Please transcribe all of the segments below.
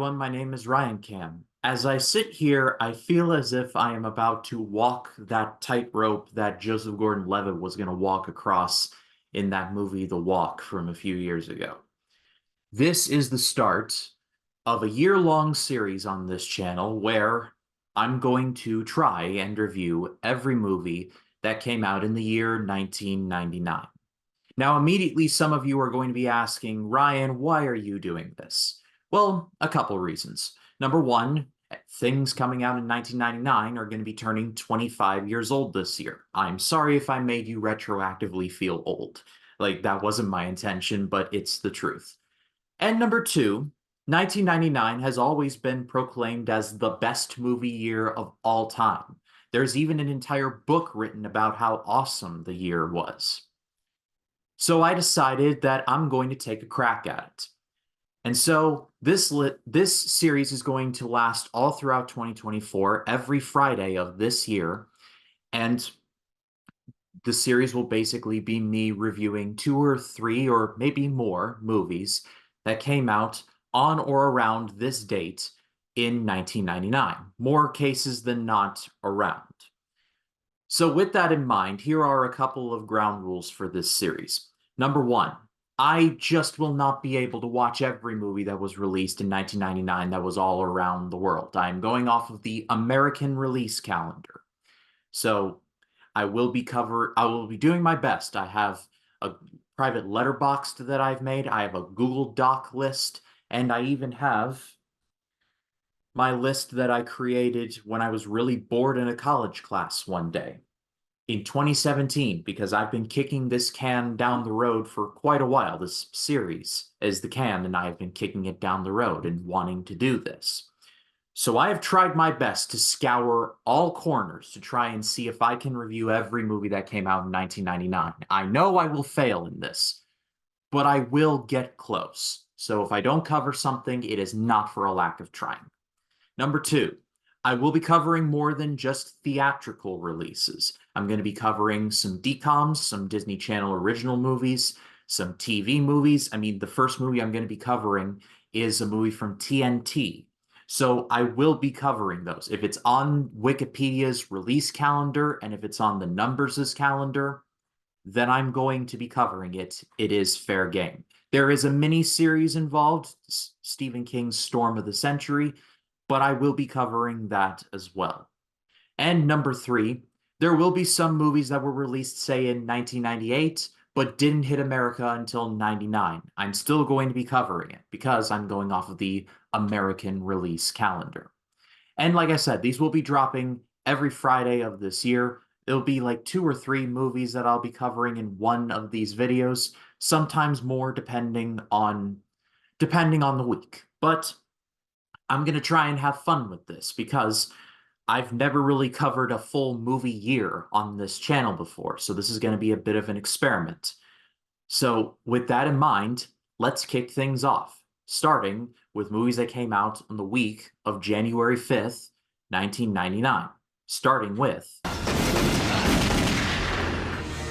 everyone. My name is Ryan Cam. As I sit here, I feel as if I am about to walk that tightrope that Joseph Gordon-Levitt was going to walk across in that movie, The Walk, from a few years ago. This is the start of a year-long series on this channel where I'm going to try and review every movie that came out in the year 1999. Now, immediately, some of you are going to be asking, Ryan, why are you doing this? Well, a couple reasons. Number one, things coming out in 1999 are going to be turning 25 years old this year. I'm sorry if I made you retroactively feel old. Like, that wasn't my intention, but it's the truth. And number two, 1999 has always been proclaimed as the best movie year of all time. There's even an entire book written about how awesome the year was. So I decided that I'm going to take a crack at it. And so this series is going to last all throughout 2024, every Friday of this year. And the series will basically be me reviewing 2 or 3 or maybe more movies that came out on or around this date in 1999. More cases than not around. So with that in mind, here are a couple of ground rules for this series. Number one, I just will not be able to watch every movie that was released in 1999 that was all around the world. I'm going off of the American release calendar. So I will be doing my best. I have a private letterboxd that I've made. I have a Google Doc list, and I even have my list that I created when I was really bored in a college class one day in 2017, because I've been kicking this can down the road for quite a while. This series is the can, and I've been kicking it down the road and wanting to do this. So I have tried my best to scour all corners to try and see if I can review every movie that came out in 1999. I know I will fail in this, but I will get close. So if I don't cover something, it is not for a lack of trying. Number two, I will be covering more than just theatrical releases. I'm going to be covering some DCOMs, some Disney Channel original movies, some TV movies. I mean, the first movie I'm going to be covering is a movie from TNT. So I will be covering those. If it's on Wikipedia's release calendar and if it's on the Numbers' calendar, then I'm going to be covering it. It is fair game. There is a mini-series involved, Stephen King's Storm of the Century, but I will be covering that as well. And number three, there will be some movies that were released, say, in 1998, but didn't hit America until 99. I'm still going to be covering it because I'm going off of the American release calendar. And like I said, these will be dropping every Friday of this year. It'll be like 2 or 3 movies that I'll be covering in one of these videos, sometimes more depending on the week. But I'm going to try and have fun with this because I've never really covered a full movie year on this channel before, so this is going to be a bit of an experiment. So with that in mind, let's kick things off, starting with movies that came out on the week of January 5th, 1999, starting with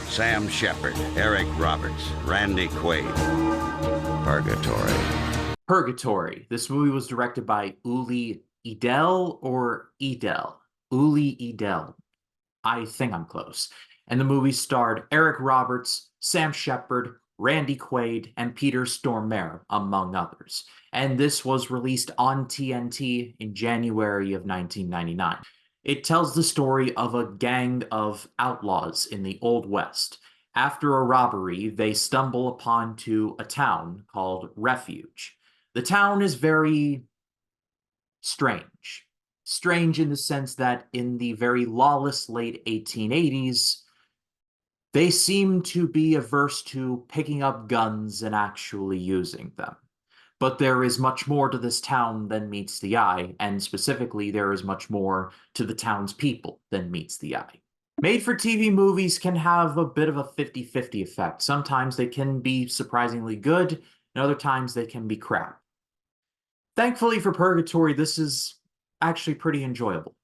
Sam Shepard, Eric Roberts, Randy Quaid, Purgatory. Purgatory. This movie was directed by Uli Edel or Edel. Uli Edel. I think I'm close. And the movie starred Eric Roberts, Sam Shepard, Randy Quaid, and Peter Stormare, among others. And this was released on TNT in January of 1999. It tells the story of a gang of outlaws in the Old West. After a robbery, they stumble upon a town called Refuge. The town is very strange. Strange in the sense that in the very lawless late 1880s, they seem to be averse to picking up guns and actually using them. But there is much more to this town than meets the eye, and specifically there is much more to the town's people than meets the eye. Made-for-TV movies can have a bit of a 50-50 effect. Sometimes they can be surprisingly good, and other times they can be crap. Thankfully for Purgatory, this is actually pretty enjoyable.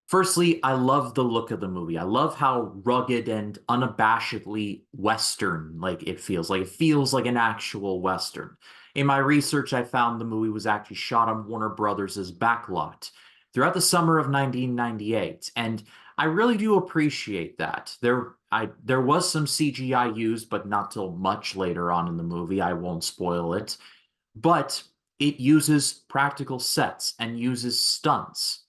Firstly, I love the look of the movie. I love how rugged and unabashedly Western it feels. Like it feels like an actual Western. In my research, I found the movie was actually shot on Warner Brothers' backlot throughout the summer of 1998, and I really do appreciate that. There was some CGI used, but not till much later on in the movie. I won't spoil it, but it uses practical sets and uses stunts.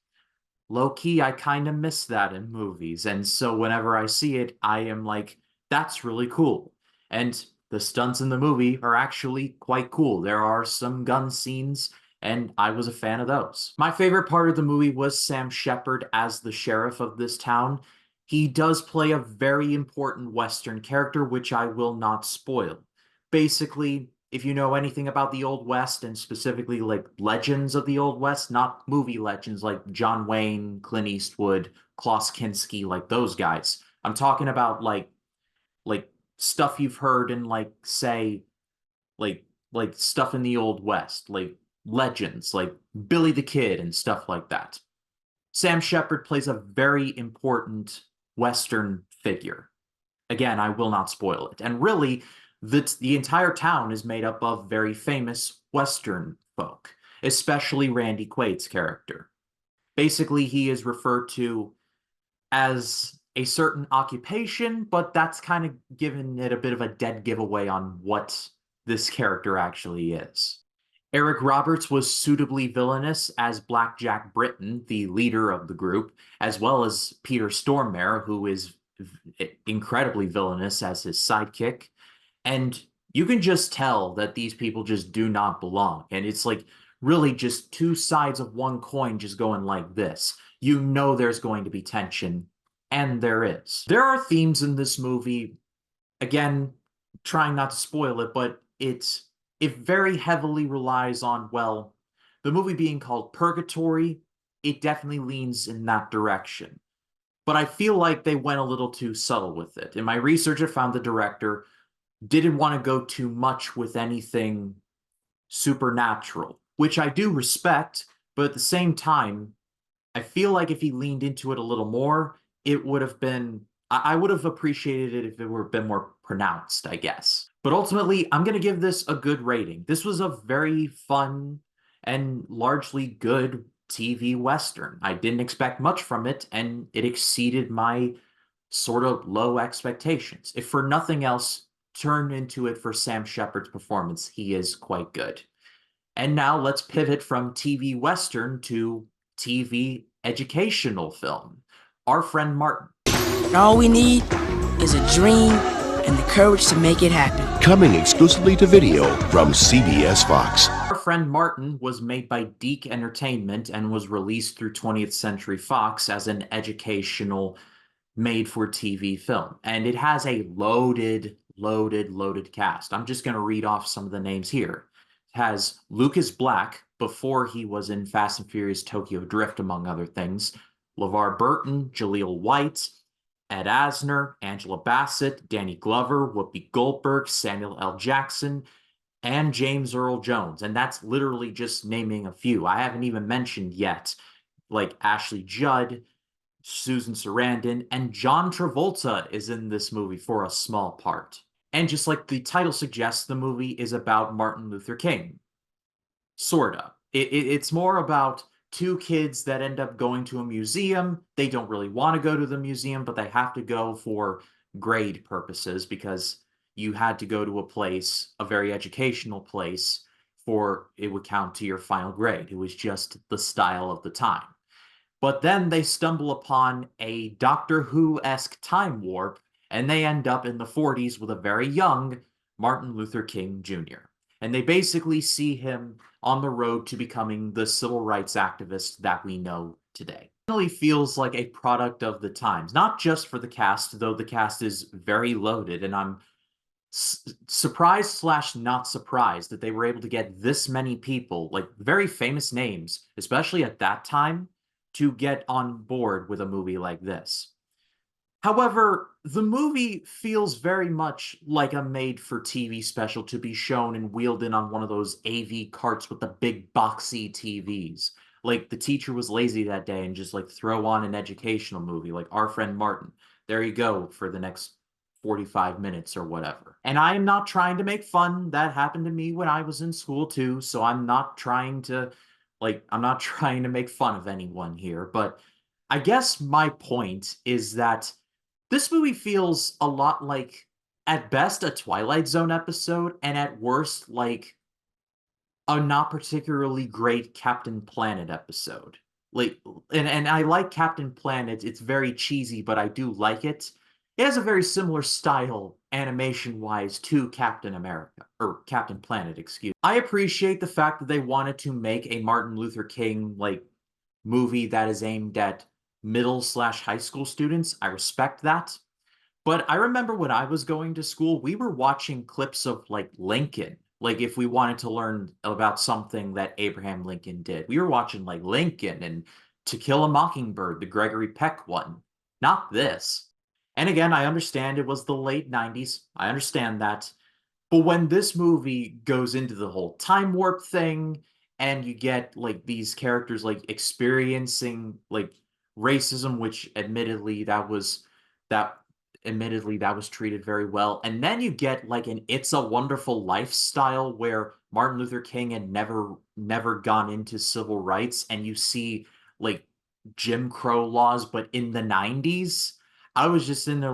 Low key, I kind of miss that in movies. And so whenever I see it, I am like, that's really cool. And the stunts in the movie are actually quite cool. There are some gun scenes, and I was a fan of those. My favorite part of the movie was Sam Shepard as the sheriff of this town. He does play a very important Western character, which I will not spoil. Basically, if you know anything about the Old West and specifically like legends of the Old West, not movie legends like John Wayne, Clint Eastwood, Klaus Kinski, like those guys. I'm talking about like stuff you've heard in like say like stuff in the Old West, like legends, like Billy the Kid and stuff like that. Sam Shepard plays a very important Western figure. Again, I will not spoil it. And really, the entire town is made up of very famous Western folk, especially Randy Quaid's character. Basically, he is referred to as a certain occupation, but that's kind of given it a bit of a dead giveaway on what this character actually is. Eric Roberts was suitably villainous as Black Jack Britton, the leader of the group, as well as Peter Stormare, who is incredibly villainous as his sidekick. And you can just tell that these people just do not belong. And it's like really just two sides of one coin just going like this. You know there's going to be tension, and there is. There are themes in this movie, again, trying not to spoil it, but it very heavily relies on, well, the movie being called Purgatory, it definitely leans in that direction. But I feel like they went a little too subtle with it. In my research, I found the director didn't want to go too much with anything supernatural, which I do respect, but at the same time, I feel like if he leaned into it a little more, it would have been, I would have appreciated it if it were a bit more pronounced, I guess. But ultimately, I'm going to give this a good rating. This was a very fun and largely good TV Western. I didn't expect much from it, and it exceeded my sort of low expectations. If for nothing else, turn into it for Sam Shepard's performance. He is quite good. And now let's pivot from TV Western to TV educational film. Our Friend Martin. All we need is a dream and the courage to make it happen. Coming exclusively to video from CBS Fox. Our Friend Martin was made by Deke Entertainment and was released through 20th Century Fox as an educational made-for-TV film. And it has a loaded cast. I'm just going to read off some of the names here. It has Lucas Black, before he was in Fast and Furious Tokyo Drift, among other things, LeVar Burton, Jaleel White, Ed Asner, Angela Bassett, Danny Glover, Whoopi Goldberg, Samuel L. Jackson, and James Earl Jones. And that's literally just naming a few. I haven't even mentioned yet, like Ashley Judd, Susan Sarandon, and John Travolta is in this movie for a small part. And just like the title suggests, the movie is about Martin Luther King. Sorta. It's more about two kids that end up going to a museum. They don't really want to go to the museum, but they have to go for grade purposes because you had to go to a place, a very educational place, for it would count to your final grade. It was just the style of the time. But then they stumble upon a Doctor Who-esque time warp, and they end up in the 40s with a very young Martin Luther King Jr. And they basically see him on the road to becoming the civil rights activist that we know today. It really feels like a product of the times, not just for the cast, though the cast is very loaded, and I'm surprised slash not surprised that they were able to get this many people, like very famous names, especially at that time, to get on board with a movie like this. However, the movie feels very much like a made-for-TV special to be shown and wheeled in on one of those AV carts with the big boxy TVs. Like the teacher was lazy that day and just like throw on an educational movie like Our Friend Martin. There you go for the next 45 minutes or whatever. And I am not trying to make fun. That happened to me when I was in school too, so I'm not trying to I'm not trying to make fun of anyone here, but I guess my point is that this movie feels a lot like, at best, a Twilight Zone episode, and at worst, like a not particularly great Captain Planet episode. Like, and I like Captain Planet. It's very cheesy, but I do like it. It has a very similar style, animation-wise, to Captain America, or Captain Planet, excuse. I appreciate the fact that they wanted to make a Martin Luther King, movie that is aimed at middle/high school students. I respect that. But I remember when I was going to school, we were watching clips of Lincoln. Like if we wanted to learn about something that Abraham Lincoln did, we were watching Lincoln and To Kill a Mockingbird, the Gregory Peck one, not this. And again, I understand it was the late 90s. I understand that. But when this movie goes into the whole time warp thing, and you get these characters experiencing racism, which that admittedly that was treated very well. And then you get an It's a Wonderful Lifestyle where Martin Luther King had never gone into civil rights, and you see like Jim Crow laws, but in the 90s. I was just in there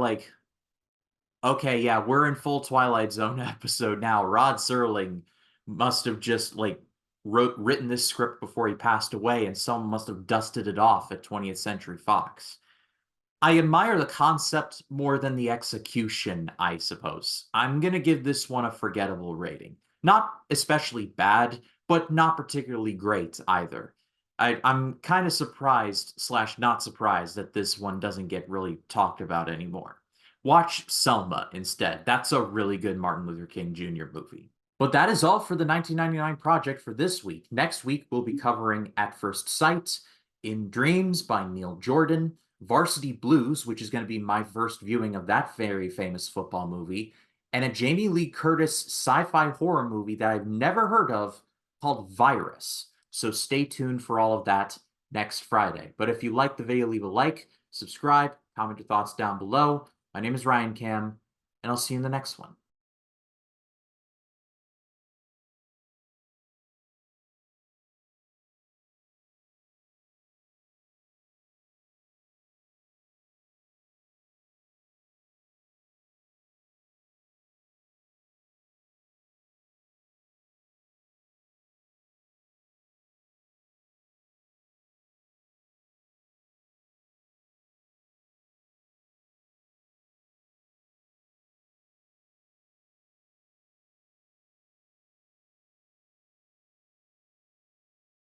okay, yeah, we're in full Twilight Zone episode now. Rod Serling must have just written this script before he passed away, and someone must have dusted it off at 20th Century Fox. I admire the concept more than the execution, I suppose. I'm gonna give this one a forgettable rating. Not especially bad, but not particularly great either. I'm kind of surprised/not surprised that this one doesn't get really talked about anymore. Watch Selma instead. That's a really good Martin Luther King Jr. movie. But that is all for the 1999 project for this week. Next week, we'll be covering At First Sight, In Dreams by Neil Jordan, Varsity Blues, which is going to be my first viewing of that very famous football movie, and a Jamie Lee Curtis sci-fi horror movie that I've never heard of called Virus. So stay tuned for all of that next Friday. But if you liked the video, leave a like, subscribe, comment your thoughts down below. My name is Ryan Cam, and I'll see you in the next one.